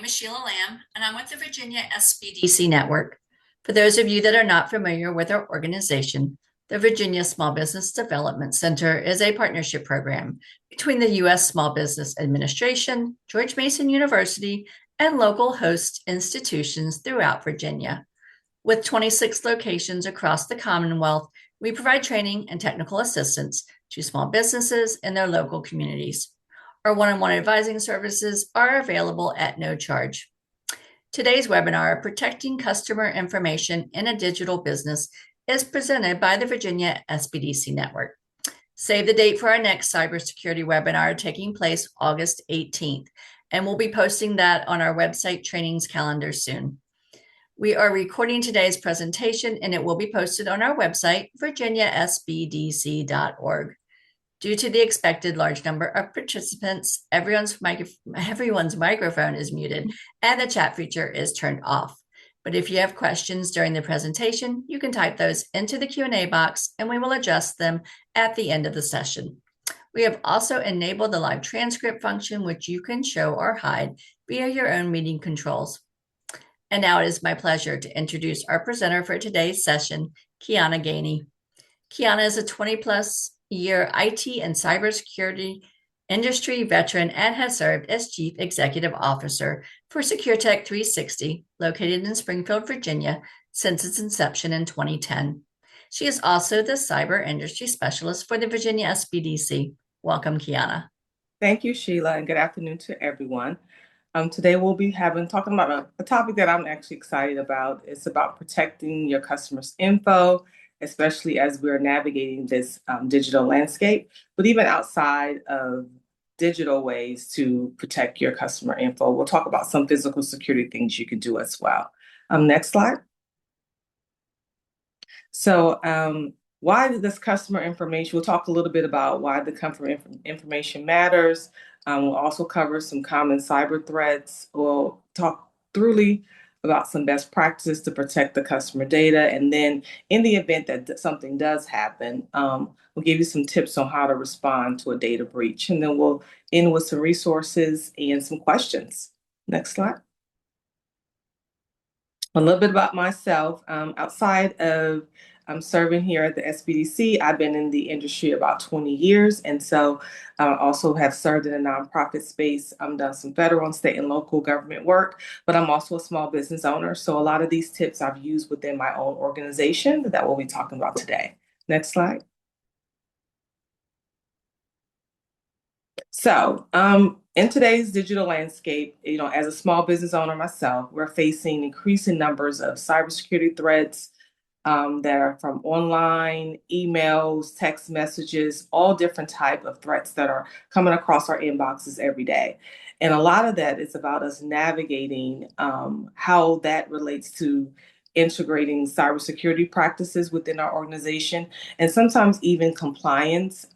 name is Sheila Lamb, and I'm with the Virginia SBDC Network. For those of you that are not familiar with our organization, the Virginia Small Business Development Center is a partnership program between the U.S. Small Business Administration, George Mason University, and local host institutions throughout Virginia. With 26 locations across the Commonwealth, we provide training and technical assistance to small businesses in their local communities. Our one-on-one advising services are available at no charge. Today's webinar, Protecting Customer Information in a Digital Business, is presented by the Virginia SBDC Network. Save the date for our next cybersecurity webinar taking place August 18th, and we'll be posting that on our website trainings calendar soon. We are recording today's presentation and it will be posted on our website, virginiasbdc.org. Due to the expected large number of participants, everyone's microphone is muted and the chat feature is turned off. But if you have questions during the presentation, you can type those into the Q&A box and we will adjust them at the end of the session. We have also enabled the live transcript function, which you can show or hide via your own meeting controls. And now it is my pleasure to introduce our presenter for today's session, Kiana Gainey. Kiana is a 20-plus year IT and cybersecurity industry veteran and has served as Chief Executive Officer for SecureTech 360, located in Springfield, Virginia, since its inception in 2010. She is also the Cyber Industry Specialist for the Virginia SBDC. Welcome, Kiana. Thank you, Sheila, and good afternoon to everyone. Today we'll be talking about a topic that I'm actually excited about. It's about protecting your customers' info, especially as we're navigating this digital landscape, but even outside of digital ways to protect your customer info. We'll talk about some physical security things you can do as well. Next slide. So why this customer information? We'll talk a little bit about why the customer information matters. We'll also cover some common cyber threats. We'll talk thoroughly about some best practices to protect the customer data. And then in the event that something does happen, we'll give you some tips on how to respond to a data breach. And then we'll end with some resources and some questions. Next slide. A little bit about myself. Outside of serving here at the SBDC, I've been in the industry about 20 years. And so I also have served in a nonprofit space. I've done some federal and state and local government work, but I'm also a small business owner. So a lot of these tips I've used within my own organization that we'll be talking about today. Next slide. So in today's digital landscape, as a small business owner myself, we're facing increasing numbers of cybersecurity threats that are from online, emails, text messages, all different type of threats that are coming across our inboxes every day. And a lot of that is about us navigating how that relates to integrating cybersecurity practices within our organization. And sometimes even compliance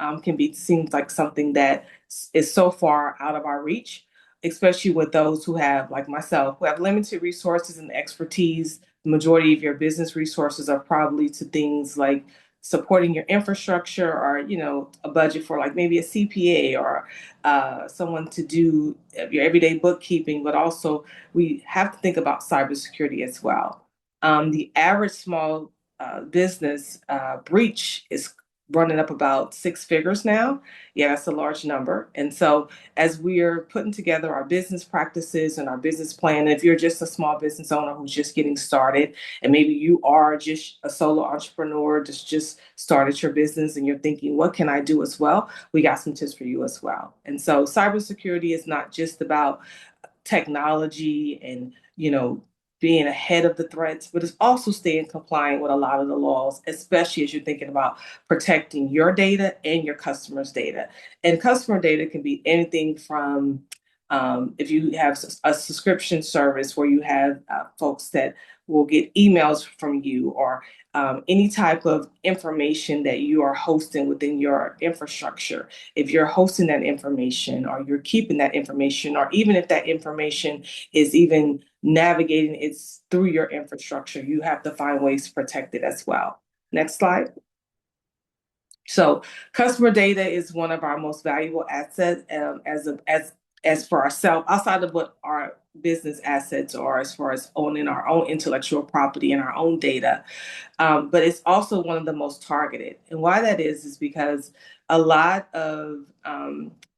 seems like something that is so far out of our reach, especially with those who have, like myself, who have limited resources and expertise. The majority of your business resources are probably to things like supporting your infrastructure or, a budget for like maybe a CPA or someone to do your everyday bookkeeping, but also we have to think about cybersecurity as well. The average small business breach is running up about 6 figures now. Yeah, that's a large number. And so as we're putting together our business practices and our business plan, if you're just a small business owner who's just getting started, and maybe you are just a solo entrepreneur that's just started your business and you're thinking, what can I do as well? We got some tips for you as well. And so cybersecurity is not just about technology and, being ahead of the threats, but it's also staying compliant with a lot of the laws, especially as you're thinking about protecting your data and your customers' data. And customer data can be anything from if you have a subscription service where you have folks that will get emails from you, or any type of information that you are hosting within your infrastructure. If you're hosting that information or you're keeping that information, or even if that information is even navigating it's through your infrastructure, you have to find ways to protect it as well. Next slide. So customer data is one of our most valuable assets as for ourselves, outside of what business assets are as far as owning our own intellectual property and our own data. But it's also one of the most targeted. And why that is because a lot of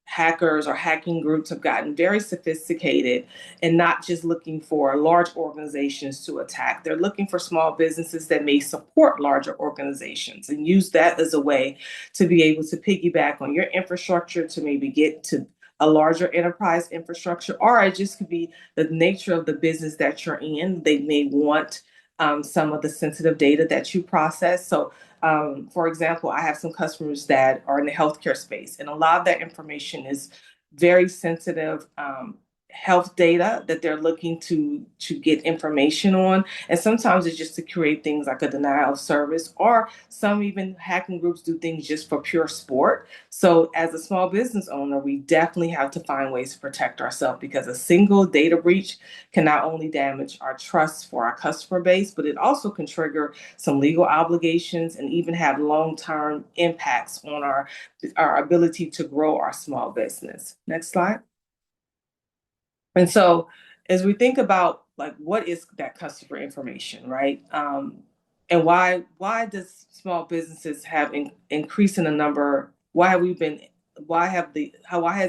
hackers or hacking groups have gotten very sophisticated and not just looking for large organizations to attack. They're looking for small businesses that may support larger organizations and use that as a way to be able to piggyback on your infrastructure to maybe get to a larger enterprise infrastructure, or it just could be the nature of the business that you're in. They may want some of the sensitive data that you process. So, for example, I have some customers that are in the healthcare space, and a lot of that information is very sensitive health data that they're looking to get information on. And sometimes it's just to create things like a denial of service, or some even hacking groups do things just for pure sport. So, as a small business owner, we definitely have to find ways to protect ourselves, because a single data breach can not only damage our trust for our customer base, but it also can trigger some legal obligations and even have long-term impacts on our ability to grow our small business. Next slide. And so, as we think about like what is that customer information, right? And why does small businesses have increase in the number? Why has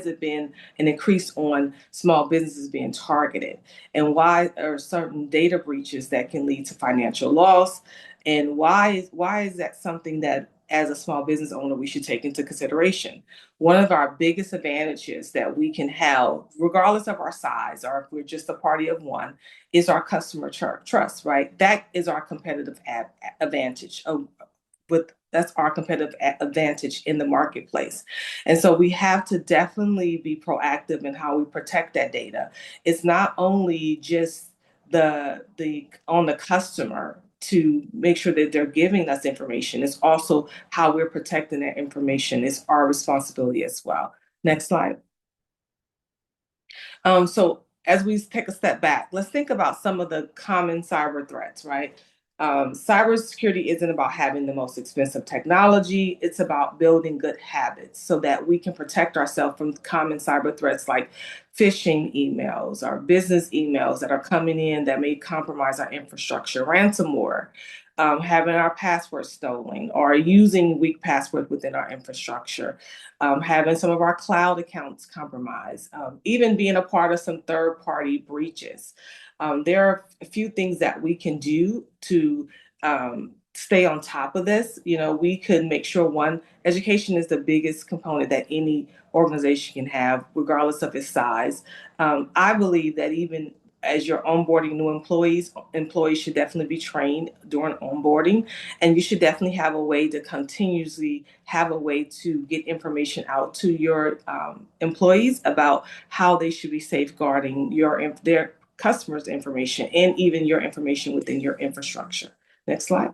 it been an increase on small businesses being targeted? And why are certain data breaches that can lead to financial loss? And why is that something that as a small business owner we should take into consideration? One of our biggest advantages that we can have, regardless of our size or if we're just a party of one, is our customer trust, right? That is our competitive advantage. That's our competitive advantage in the marketplace. And so we have to definitely be proactive in how we protect that data. It's not only just the on the customer to make sure that they're giving us information. It's also how we're protecting that information is our responsibility as well. Next slide. So as we take a step back, let's think about some of the common cyber threats, right? Cybersecurity isn't about having the most expensive technology. It's about building good habits so that we can protect ourselves from common cyber threats like phishing emails or business emails that are coming in that may compromise our infrastructure, ransomware, having our passwords stolen, or using weak passwords within our infrastructure, having some of our cloud accounts compromised, even being a part of some third-party breaches. There are a few things that we can do to stay on top of this. You know, we could make sure, one, education is the biggest component that any organization can have, regardless of its size. I believe that even as you're onboarding new employees should definitely be trained during onboarding, and you should definitely have a way to continuously have a way to get information out to your employees about how they should be safeguarding their customers' information and even your information within your infrastructure. Next slide.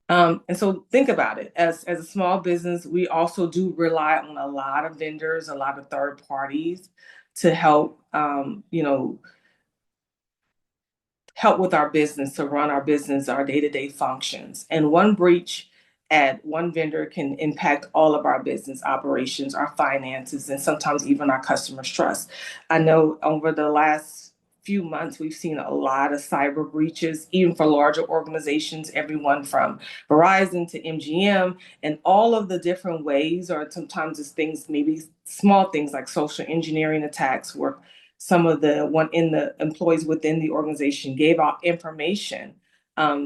And so think about it. As a small business, we also do rely on a lot of vendors, a lot of third parties to help, help with our business, to run our business, our day-to-day functions. And one breach at one vendor can impact all of our business operations, our finances, and sometimes even our customers' trust. I know over the last few months, we've seen a lot of cyber breaches, even for larger organizations, everyone from Verizon to MGM, and all of the different ways, or sometimes it's things, maybe small things like social engineering attacks, where some of the employees within the organization gave out information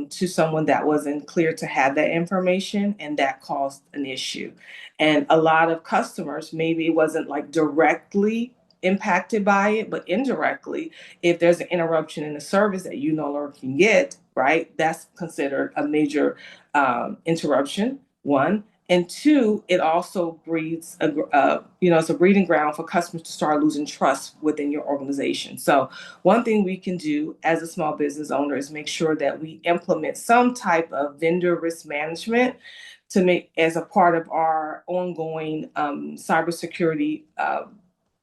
to someone that wasn't clear to have that information, and that caused an issue. And a lot of customers, maybe it wasn't like directly impacted by it, but indirectly, if there's an interruption in the service that you no longer can get, right, that's considered a major interruption, one. And two, it also breeds it's a breeding ground for customers to start losing trust within your organization. So one thing we can do as a small business owner is make sure that we implement some type of vendor risk management to make as a part of our ongoing cybersecurity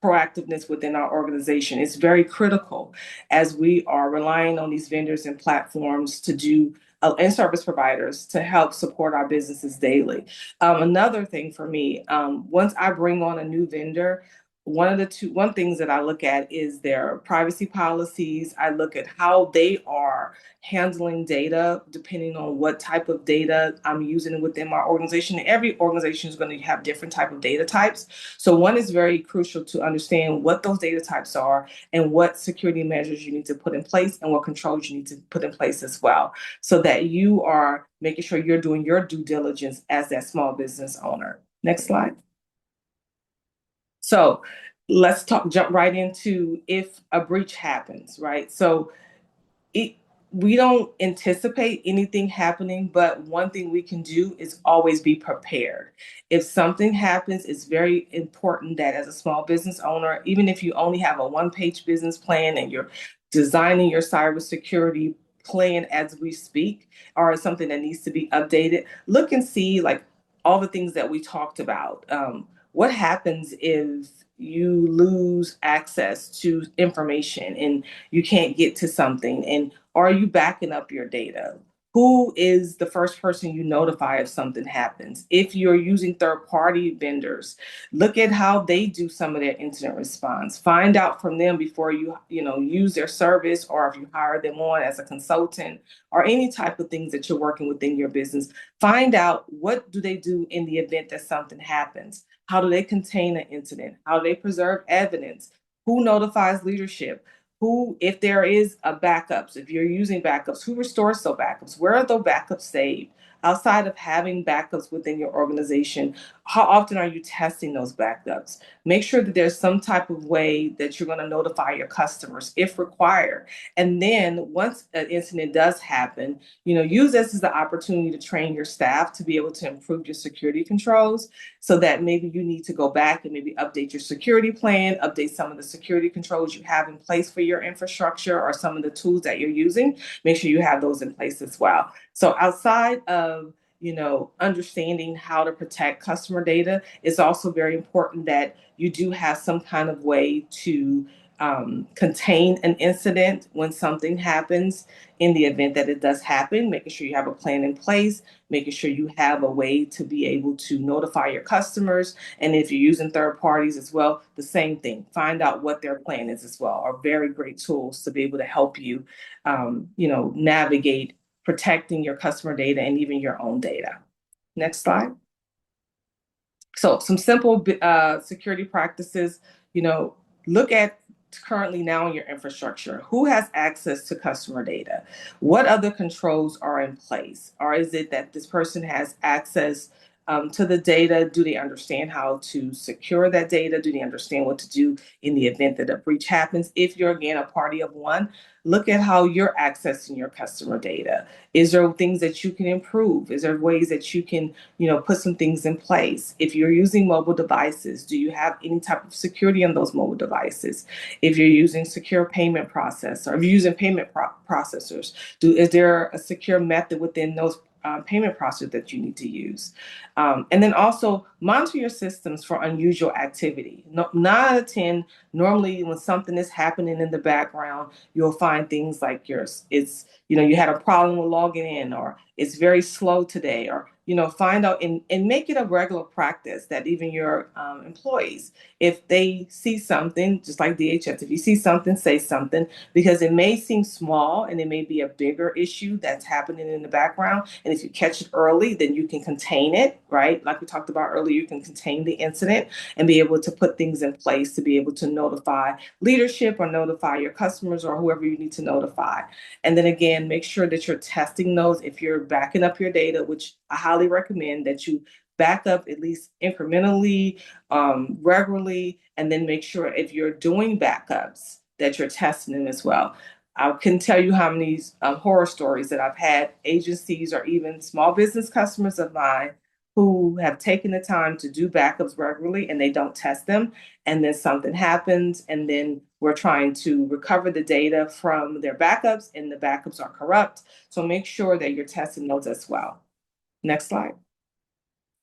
proactiveness within our organization. It's very critical as we are relying on these vendors and platforms to do and service providers to help support our businesses daily. Another thing for me, once I bring on a new vendor, one things that I look at is their privacy policies. I look at how they are handling data depending on what type of data I'm using within my organization. Every organization is going to have different type of data types. So one is very crucial to understand what those data types are and what security measures you need to put in place and what controls you need to put in place as well, so that you are making sure you're doing your due diligence as that small business owner. Next slide. So jump right into if a breach happens, right? So it we don't anticipate anything happening, but one thing we can do is always be prepared. If something happens, it's very important that as a small business owner, even if you only have a one-page business plan and you're designing your cybersecurity plan as we speak, or something that needs to be updated, look and see like all the things that we talked about. What happens if you lose access to information and you can't get to something? And are you backing up your data? Who is the first person you notify if something happens? If you're using third-party vendors, look at how they do some of their incident response. Find out from them before you use their service, or if you hire them on as a consultant or any type of things that you're working within your business. Find out what do they do in the event that something happens. How do they contain an incident? How do they preserve evidence? Who notifies leadership? Who, if there is a backups, if you're using backups, who restores those backups? Where are those backups saved? Outside of having backups within your organization, how often are you testing those backups? Make sure that there's some type of way that you're going to notify your customers if required. And then once an incident does happen, use this as the opportunity to train your staff to be able to improve your security controls, so that maybe you need to go back and maybe update your security plan, update some of the security controls you have in place for your infrastructure or some of the tools that you're using. Make sure you have those in place as well. So outside of understanding how to protect customer data, it's also very important that you do have some kind of way to contain an incident when something happens. In the event that it does happen, making sure you have a plan in place, making sure you have a way to be able to notify your customers. And if you're using third parties as well, the same thing. Find out what their plan is as well. Are very great tools to be able to help you, navigate protecting your customer data and even your own data. Next slide. So some simple security practices, look at currently now in your infrastructure. Who has access to customer data? What other controls are in place? Or is it that this person has access to the data? Do they understand how to secure that data? Do they understand what to do in the event that a breach happens? If you're, again, a party of one, look at how you're accessing your customer data. Is there things that you can improve? Is there ways that you can, put some things in place? If you're using mobile devices, do you have any type of security on those mobile devices? If you're using secure payment process, or if you're using payment processors, is there a secure method within those payment process that you need to use? And then also monitor your systems for unusual activity. No, 9 out of 10, normally when something is happening in the background, you'll find things like you had a problem with logging in, or it's very slow today, or find out and make it a regular practice that even your employees, if they see something, just like DHS, if you see something, say something, because it may seem small and it may be a bigger issue that's happening in the background. And if you catch it early, then you can contain it, right? Like we talked about earlier, you can contain the incident and be able to put things in place to be able to notify leadership or notify your customers or whoever you need to notify. And then again, make sure that you're testing those. If you're backing up your data, which I highly recommend that you back up at least incrementally, regularly, and then make sure if you're doing backups that you're testing them as well. I can tell you how many horror stories that I've had agencies or even small business customers of mine who have taken the time to do backups regularly and they don't test them. And then something happens, and then we're trying to recover the data from their backups, and the backups are corrupt. So make sure that you're testing those as well. Next slide.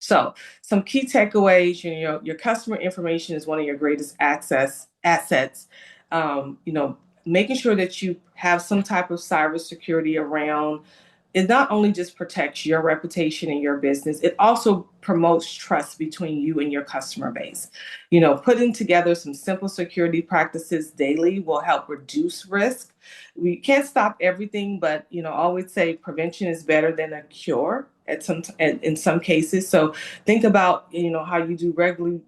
So some key takeaways, your customer information is one of your greatest assets. Making sure that you have some type of cybersecurity around it not only just protects your reputation and your business, it also promotes trust between you and your customer base. Putting together some simple security practices daily will help reduce risk. We can't stop everything, but I always say prevention is better than a cure in some cases. So think about how you do regular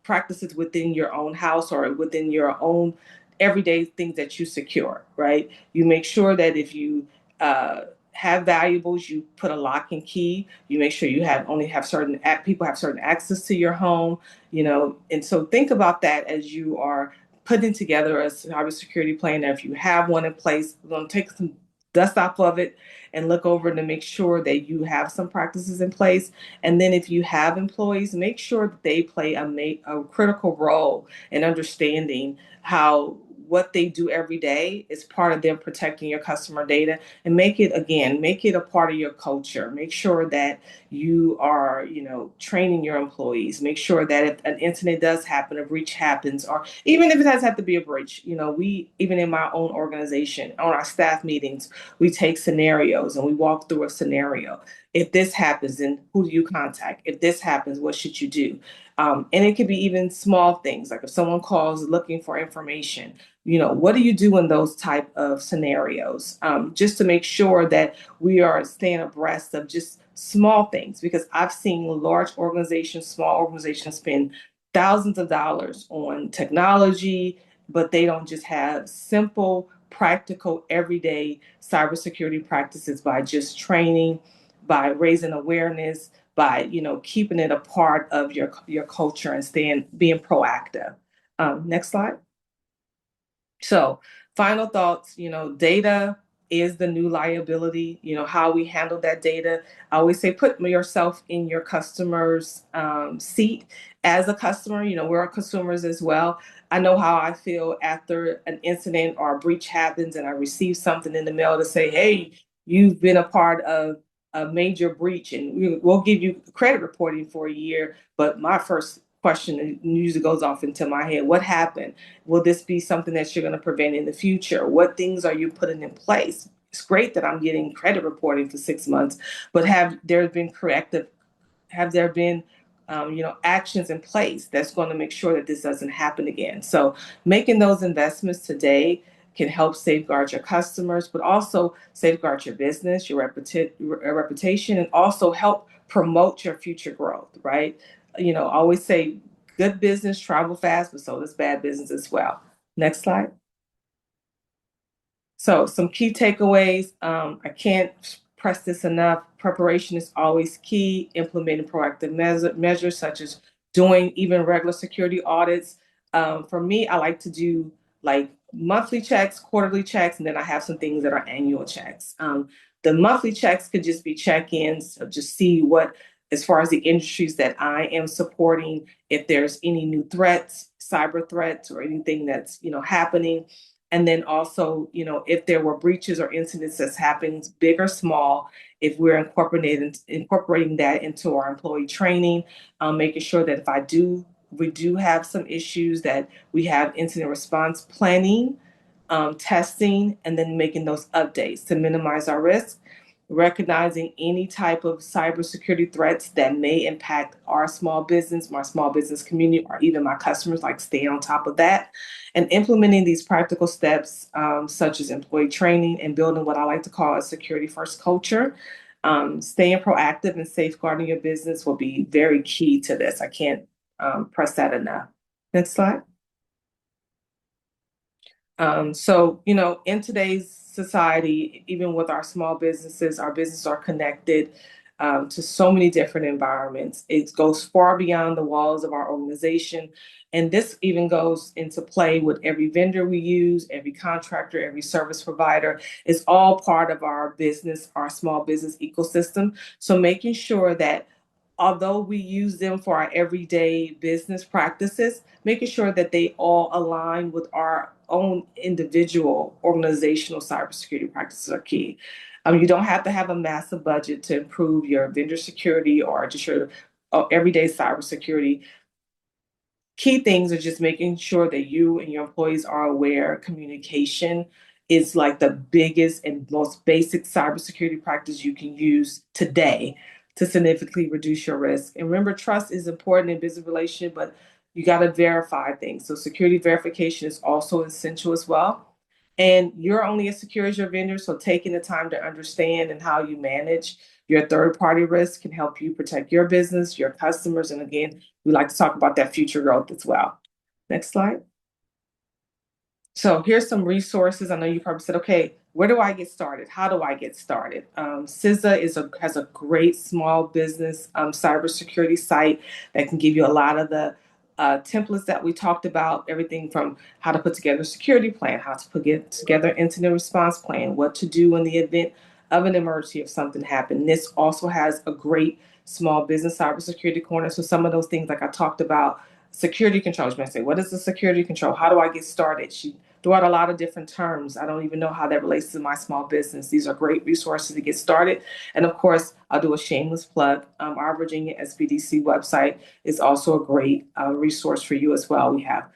practices within your own house or within your own everyday things that you secure, right? You make sure that if you have valuables, you put a lock and key. You make sure you have certain people have certain access to your home, and so think about that as you are putting together a cybersecurity plan. If you have one in place, we're going to take some dust off of it and look over to make sure that you have some practices in place. And then if you have employees, make sure that they play a critical role in understanding how what they do every day is part of them protecting your customer data, and make it a part of your culture. Make sure that you are training your employees. Make sure that if an incident does happen, a breach happens, or even if it has to be a breach, we even in my own organization on our staff meetings, we take scenarios and we walk through a scenario. If this happens, then who do you contact? If this happens, what should you do? And it could be even small things, like if someone calls looking for information, what do you do in those type of scenarios? Just to make sure that we are staying abreast of just small things, because I've seen large organizations, small organizations spend thousands of dollars on technology, but they don't just have simple, practical, everyday cybersecurity practices by just training, by raising awareness, by keeping it a part of your culture and being proactive. Next slide. So, final thoughts, data is the new liability. How we handle that data. I always say put yourself in your customer's seat as a customer. We're consumers as well. I know how I feel after an incident or a breach happens and I receive something in the mail to say, hey, you've been a part of a major breach and we'll give you credit reporting for a year. But my first question usually goes off into my head: what happened? Will this be something that you're going to prevent in the future? What things are you putting in place? It's great that I'm getting credit reporting for 6 months, but have there been actions in place that's going to make sure that this doesn't happen again? So making those investments today can help safeguard your customers, but also safeguard your business, your reputation, and also help promote your future growth, right? I always say good business travel fast, but so does bad business as well. Next slide. So some key takeaways. I can't press this enough. Preparation is always key. Implementing proactive measures such as doing even regular security audits. For me, I like to do like monthly checks, quarterly checks, and then I have some things that are annual checks. The monthly checks could just be check-ins, so just see what, as far as the industries that I am supporting, if there's any new threats, cyber threats, or anything that's happening. And then also, if there were breaches or incidents that's happened, big or small, if we're incorporating that into our employee training, making sure that we do have some issues, that we have incident response planning, testing, and then making those updates to minimize our risk, recognizing any type of cybersecurity threats that may impact our my small business community, or even my customers, like staying on top of that, and implementing these practical steps, such as employee training and building what I like to call a security first culture. Staying proactive and safeguarding your business will be very key to this. I can't press that enough. Next slide. So, in today's society, even with our small businesses, our businesses are connected to so many different environments. It goes far beyond the walls of our organization. And this even goes into play with every vendor we use, every contractor, every service provider is all part of our business, our small business ecosystem. So making sure that although we use them for our everyday business practices, making sure that they all align with our own individual organizational cybersecurity practices are key. You don't have to have a massive budget to improve your vendor security or just your everyday cybersecurity. Key things are just making sure that you and your employees are aware. Communication is like the biggest and most basic cybersecurity practice you can use today to significantly reduce your risk. And remember, trust is important in business relationship, but you got to verify things. So security verification is also essential as well. And you're only as secure as your vendor. So taking the time to understand and how you manage your third party risk can help you protect your business, your customers. And again, we like to talk about that future growth as well. Next slide. So here's some resources. I know you probably said, okay, where do I get started? How do I get started? CISA has a great small business cybersecurity site that can give you a lot of the templates that we talked about, everything from how to put together a security plan, how to put together an incident response plan, what to do in the event of an emergency if something happened. This also has a great small business cybersecurity corner. So some of those things, like I talked about, security controls. You might say, what is the security control? How do I get started? She threw out a lot of different terms. I don't even know how that relates to my small business. These are great resources to get started. And of course, I'll do a shameless plug. Our Virginia SBDC website is also a great resource for you as well. We have,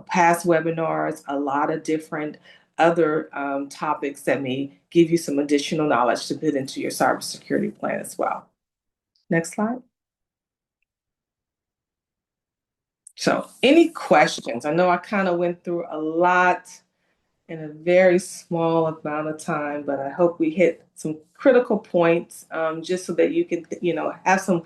past webinars, a lot of different other topics that may give you some additional knowledge to put into your cybersecurity plan as well. Next slide. So, any questions? I know I kind of went through a lot in a very small amount of time, but I hope we hit some critical points just so that you can, have some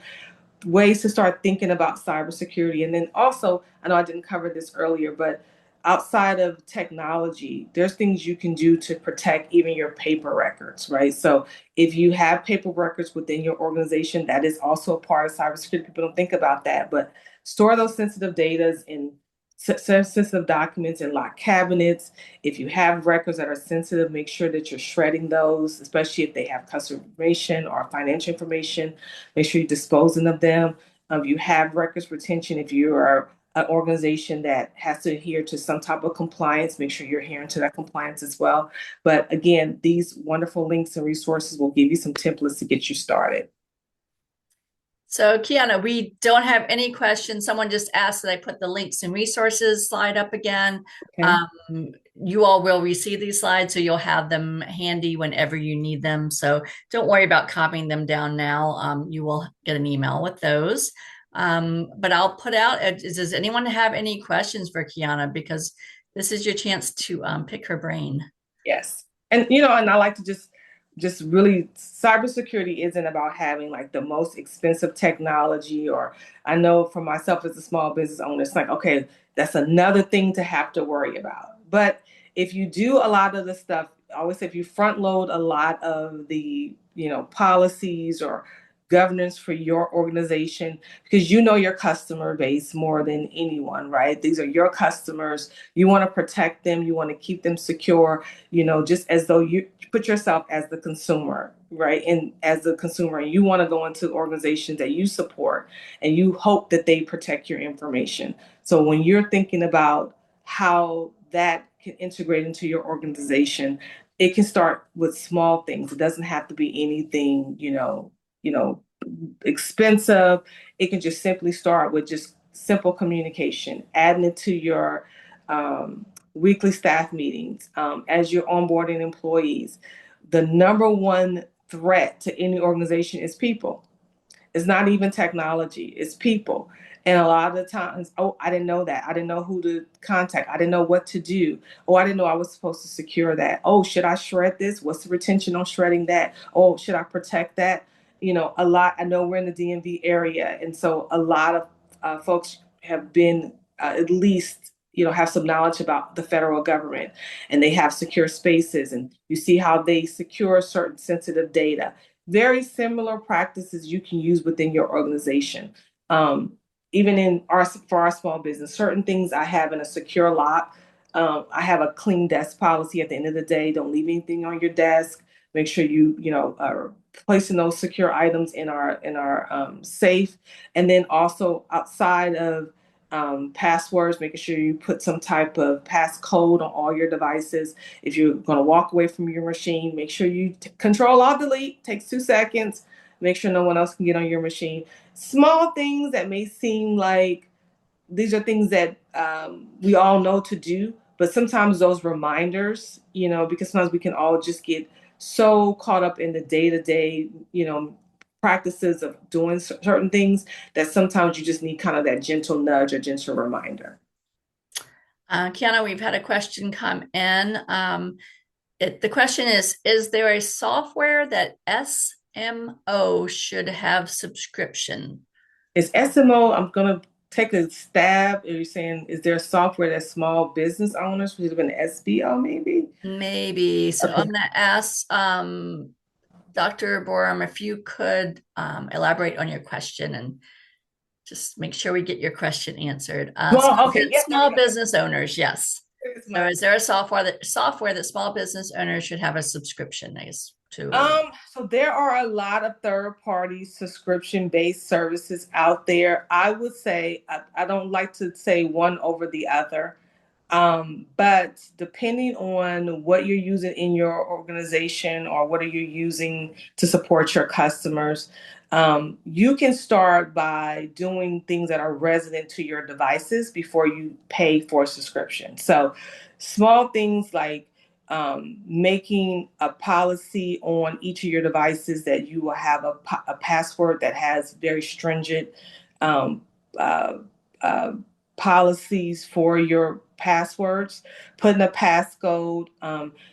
ways to start thinking about cybersecurity. And then also, I know I didn't cover this earlier, but outside of technology, there's things you can do to protect even your paper records, right? So if you have paper records within your organization, that is also a part of cybersecurity. People don't think about that, but store those sensitive data in sensitive documents in locked cabinets. If you have records that are sensitive, make sure that you're shredding those, especially if they have customer information or financial information. Make sure you're disposing of them. If you have records retention, if you are an organization that has to adhere to some type of compliance, make sure you're adhering to that compliance as well. But again, these wonderful links and resources will give you some templates to get you started. So, Kiana, we don't have any questions. Someone just asked that I put the links and resources slide up again. Okay. You all will receive these slides, so you'll have them handy whenever you need them. So don't worry about copying them down now. You will get an email with those. But I'll put out, does anyone have any questions for Kiana? Because this is your chance to pick her brain. Yes. And I like to just really, cybersecurity isn't about having like the most expensive technology, or I know for myself as a small business owner, it's like, okay, that's another thing to have to worry about. But if you do a lot of the stuff, I always say if you front load a lot of the, policies or governance for your organization, because you know your customer base more than anyone, right? These are your customers. You want to protect them, you want to keep them secure, just as though you put yourself as the consumer, right? And as the consumer, you want to go into organizations that you support and you hope that they protect your information. So when you're thinking about how that can integrate into your organization, it can start with small things. It doesn't have to be anything, expensive. It can just simply start with just simple communication, adding it to your weekly staff meetings, as you're onboarding employees. The number one threat to any organization is people. It's not even technology, it's people. And a lot of the times, oh, I didn't know that. I didn't know who to contact. I didn't know what to do. Oh, I didn't know I was supposed to secure that. Oh, should I shred this? What's the retention on shredding that? Oh, should I protect that? A lot. I know we're in the DMV area. And so a lot of folks have been at least, have some knowledge about the federal government, and they have secure spaces, and you see how they secure certain sensitive data. Very similar practices you can use within your organization. Even for our small business, certain things I have in a secure lock. I have a clean desk policy. At the end of the day, don't leave anything on your desk. Make sure you are placing those secure items in our safe, and then also outside of passwords, making sure you put some type of passcode on all your devices. If you're going to walk away from your machine, make sure you control alt delete, takes 2 seconds, make sure no one else can get on your machine. Small things that may seem like these are things that we all know to do, But sometimes those reminders, because sometimes we can all just get so caught up in the day-to-day, practices of doing certain things that sometimes you just need kind of that gentle nudge or gentle reminder. Kiana, we've had a question come in. The question is there a software that SMO should have subscription? Is SMO, I'm going to take a stab. Are you saying, is there software that small business owners should have been SBO maybe? Maybe. So I'm Okay. going to ask Dr. Borum if you could elaborate on your question and just make sure we get your question answered. Well, okay. Yep, there we Small go. business owners, yes. It's So my is there a software that small business owners should have a subscription, I guess, to? So there are a lot of third-party subscription-based services out there. I would say I don't like to say one over the other. But depending on what you're using in your organization or what are you using to support your customers, you can start by doing things that are resident to your devices before you pay for a subscription. So small things like making a policy on each of your devices that you will have a password that has very stringent um, uh, uh, policies for your passwords, putting a passcode,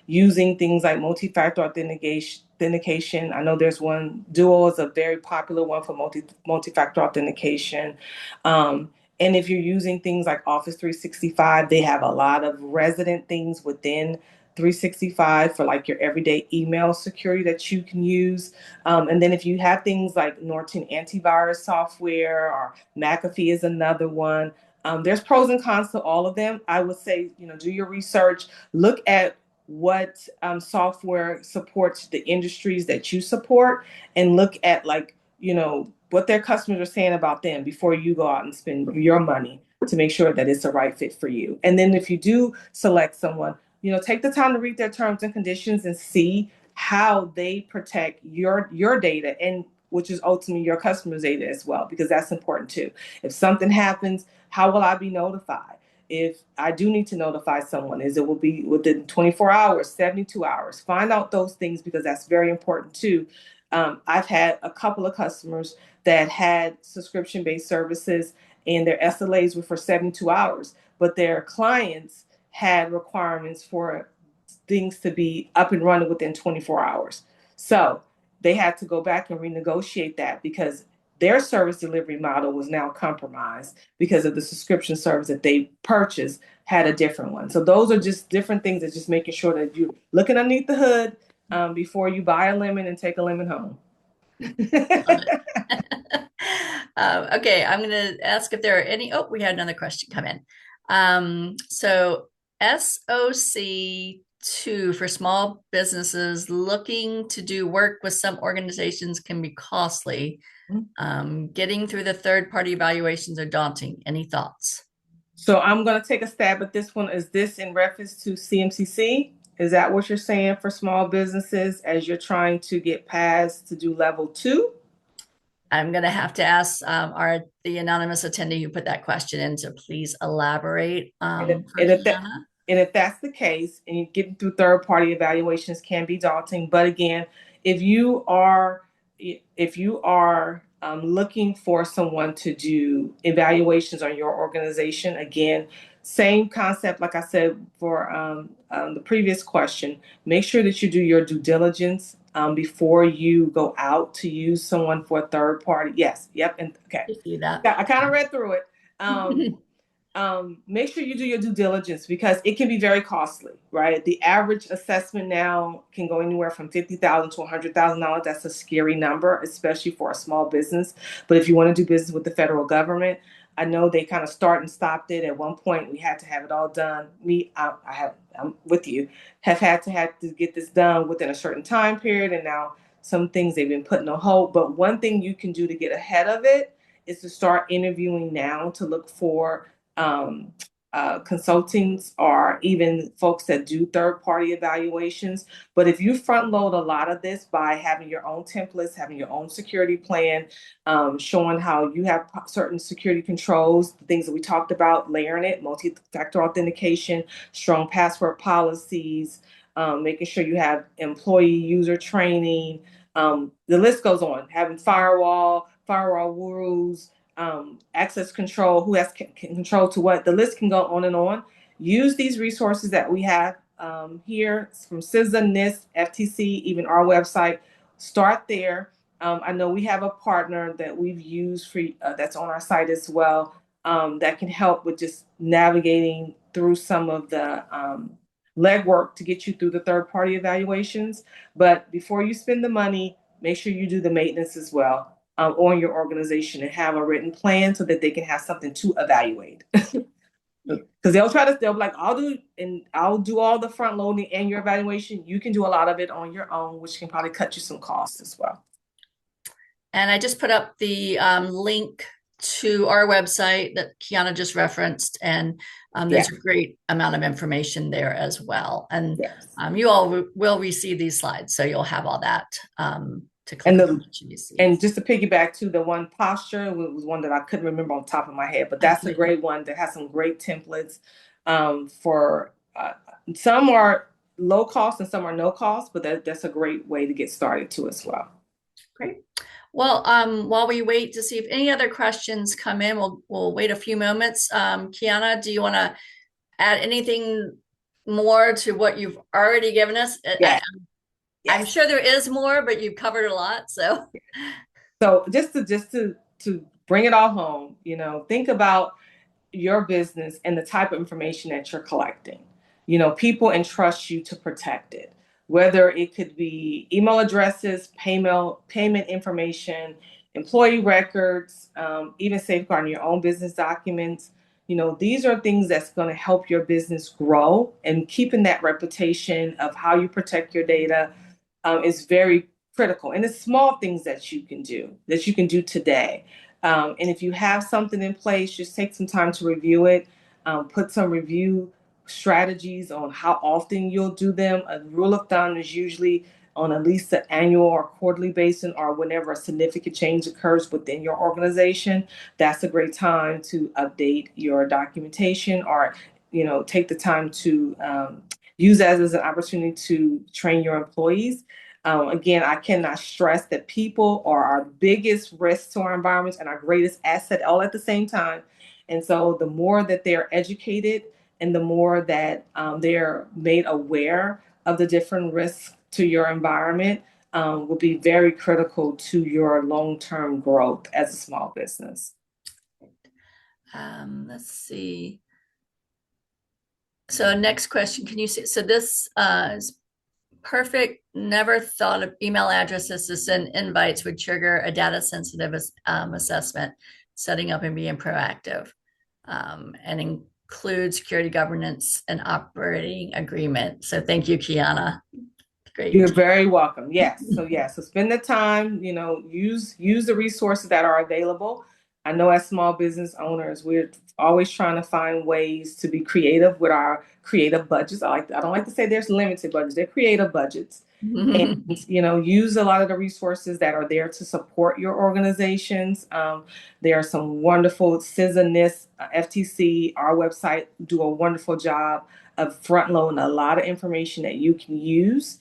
using things like multi-factor authentication. I know there's one, Duo is a very popular one for multi-factor authentication. Um, and if you're using things like Office 365, they have a lot of resident things within 365 for like your everyday email security that you can use. And then if you have things like Norton antivirus software or McAfee is another one. There's pros and cons to all of them. I would say, do your research, look at what software supports the industries that you support, and look at what their customers are saying about them before you go out and spend your money to make sure that it's the right fit for you. And then if you do select someone, take the time to read their terms and conditions and see how they protect your data and which is ultimately your customers' data as well, because that's important too. If something happens, how will I be notified? If I do need to notify someone, is it will be within 24 hours, 72 hours? Find out those things because that's very important too. I've had a couple of customers that had subscription-based services and their SLAs were for 72 hours, but their clients had requirements for things to be up and running within 24 hours. So they had to go back and renegotiate that because their service delivery model was now compromised because of the subscription service that they purchased had a different one. So those are just different things that just making sure that you're looking underneath the hood before you buy a lemon and take a lemon home. Love it. Okay, I'm going to ask if there are any. Oh, we had another question come in. So SOC 2 for small businesses looking to do work with some organizations can be costly. Getting through the third party evaluations are daunting. Any thoughts? So I'm going to take a stab at this one. Is this in reference to CMCC? Is that what you're saying for small businesses as you're trying to get past to do level two? I'm going to have to ask the anonymous attendee who put that question in to please elaborate And if, for and if that Kiana. and if that's the case, and you getting through third party evaluations can be daunting. But again, if you are looking for someone to do evaluations on your organization, again, same concept like I said for the previous question. Make sure that you do your due diligence before you go out to use someone for a third party. Yes, yep, and okay. To see that. Yeah, I kind of read through it. Make sure you do your due diligence because it can be very costly, right? The average assessment now can go anywhere from $50,000 to $100,000. That's a scary number, especially for a small business. But if you want to do business with the federal government, I know they kind of start and stopped it. At one point, we had to have it all done. I'm with you, have to get this done within a certain time period, and now some things they've been putting on hold. But one thing you can do to get ahead of it is to start interviewing now to look for um, consultants or even folks that do third-party evaluations. But if you front load a lot of this by having your own templates, having your own security plan, showing how you have certain security controls, the things that we talked about, layering it, multi-factor authentication, strong password policies, making sure you have employee user training. The list goes on, having firewall rules, access control, who has control to what. The list can go on and on. Use these resources that we have here from CISA, NIST, FTC, even our website. Start there. I know we have a partner that we've used for that's on our site as well, that can help with just navigating through some of the legwork to get you through the third party evaluations. But before you spend the money, make sure you do the maintenance as well on your organization and have a written plan so that they can have something to evaluate. Because they'll be like, I'll do all the front loading and your evaluation. You can do a lot of it on your own, which can probably cut you some costs as well. And I just put up the link to our website that Kiana just referenced, and there's a great amount of information there as well. And Yes. You all will receive these slides, so you'll have all that to click And on. and just to piggyback to the one, posture was one that I couldn't remember on top of my head, but that's a great one that has some great templates for some are low cost and some are no cost, but that's a great way to get started too as well. Great. Well, while we wait to see if any other questions come in, we'll wait a few moments. Kiana, do you want to add anything more to what you've already given us? Yeah. I'm sure there is more, but you've covered a lot. So just to bring it all home, think about your business and the type of information that you're collecting. People entrust you to protect it, whether it could be email addresses, payment information, employee records, even safeguarding your own business documents. These are things that's going to help your business grow, and keeping that reputation of how you protect your data is very critical. And it's small things that you can do today. And if you have something in place, just take some time to review it, put some review strategies on how often you'll do them. A rule of thumb is usually on at least an annual or quarterly basis, or whenever a significant change occurs within your organization. That's a great time to update your documentation, or take the time to use that as an opportunity to train your employees. Again, I cannot stress that people are our biggest risk to our environments and our greatest asset all at the same time. And so the more that they're educated and the more that they're made aware of the different risks to your environment, will be very critical to your long-term growth as a small business. Let's see. So next question, can you see, so this is perfect. Never thought of email addresses to send invites would trigger a data sensitive assessment, setting up and being proactive, and include security governance and operating agreement. So thank you, Kiana. Great. You're very welcome. Yes. So spend the time, use the resources that are available. I know as small business owners, we're always trying to find ways to be creative with our creative budgets. I don't like to say there's limited budgets, they're creative budgets. And use a lot of the resources that are there to support your organizations. There are some wonderful CISA, NIST, FTC, our website do a wonderful job of front loading a lot of information that you can use.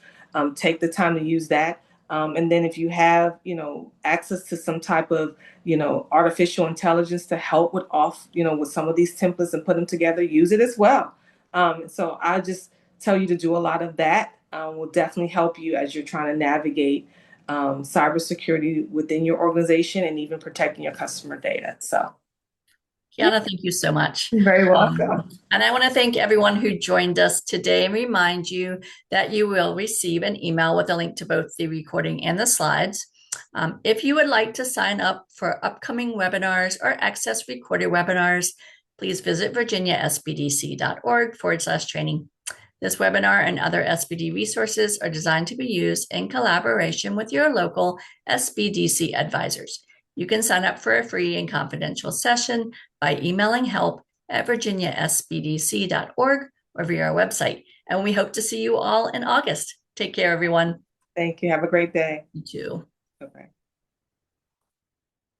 Take the time to use that. And then if you have, access to some type of, artificial intelligence to help with with some of these templates and put them together, use it as well. So I just tell you to do a lot of that. Will definitely help you as you're trying to navigate cybersecurity within your organization and even protecting your customer data. So, Kiana, thank you so much. You're very welcome. And I want to thank everyone who joined us today and remind you that you will receive an email with a link to both the recording and the slides. If you would like to sign up for upcoming webinars or access recorded webinars, please visit virginiasbdc.org/training. This webinar and other SBD resources are designed to be used in collaboration with your local SBDC advisors. You can sign up for a free and confidential session by emailing help at virginiasbdc.org or via our website. And we hope to see you all in August. Take care, everyone. Thank you. Have a great day. You too. Bye-bye.